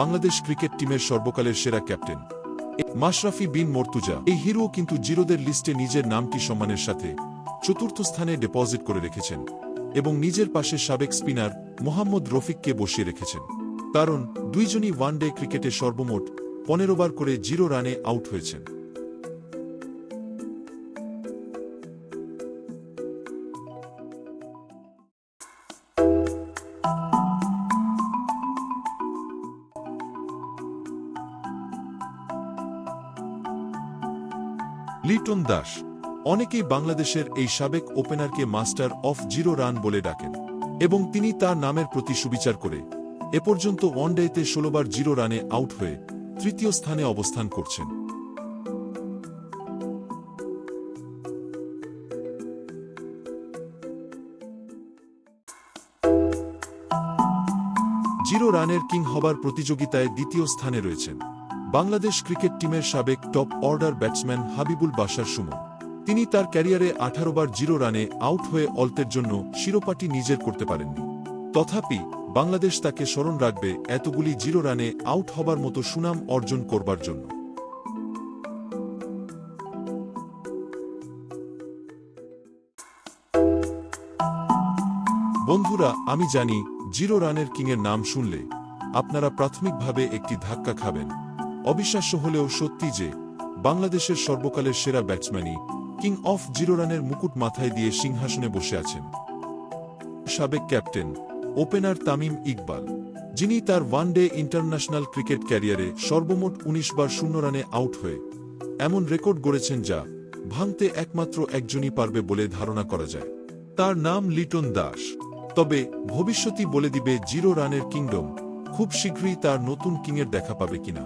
Bangladesh cricket টিমের সর্বকালের সেরা ক্যাপ্টেন মাশরাফি বিন মর্তুজা। এই হিরো কিন্তু জিরোদের লিস্টে নিজের নামটি সম্মানের সাথে চতুর্থ স্থানে ডিপোজিট করে রেখেছেন এবং নিজের পাশে সাবেক স্পিনার মোহাম্মদ রফিককে বসিয়ে রেখেছেন। কারণ দুইজনই ওয়ানডে ক্রিকেটে সর্বমোট 15 বার করে 0 রানে আউট হয়েছেন। লিটন দাস। অনেকেই বাংলাদেশের এই সাবেক ওপেনারকে মাস্টার অফ 0 রান বলে ডাকেন এবং তিনি তার নামের প্রতি সুবিচার করে এ পর্যন্ত ওয়ানডেতে 16 বার 0 রানে আউট হয়ে তৃতীয় স্থানে অবস্থান করছেন। জিরো রানের কিং হবার প্রতিযোগিতায় দ্বিতীয় স্থানে রয়েছেন বাংলাদেশ ক্রিকেট টিমের সাবেক top order batsman Habibul Bashar Suman. তিনি তার ক্যারিয়ারে 18 বার 0 রানে আউট হয়ে অল্পের জন্য শিরোপাটি নিজের করতে পারেননি। তথাপি বাংলাদেশ তাকে স্মরণ রাখবে এতগুলি 0 রানে আউট হবার মতো সুনাম অর্জন করবার জন্য। বন্ধুরা, আমি জানি 0 রানের কিংয়ের নাম শুনলে আপনারা প্রাথমিকভাবে একটি ধাক্কা খাবেন। অবিশ্বাস্য হলেও সত্যি যে বাংলাদেশের সর্বকালের সেরা ব্যাটসম্যানই কিং অফ 0 রানের মুকুট মাথায় দিয়ে সিংহাসনে বসে আছেন সাবেক ক্যাপ্টেন ওপেনার তামিম ইকবাল, যিনি তার ওয়ানডে ইন্টারন্যাশনাল ক্রিকেট ক্যারিয়ারে সর্বমোট 19 বার 0 রানে আউট হয়ে এমন রেকর্ড গড়েছেন যা ভাঙতে একমাত্র একজনই পারবে বলে ধারণা করা যায়। তার নাম লিটন দাস। তবে ভবিষ্যতই বলে দিবে 0 রানের কিংডম খুব শীঘ্রই তার নতুন কিংয়ের দেখা পাবে কিনা।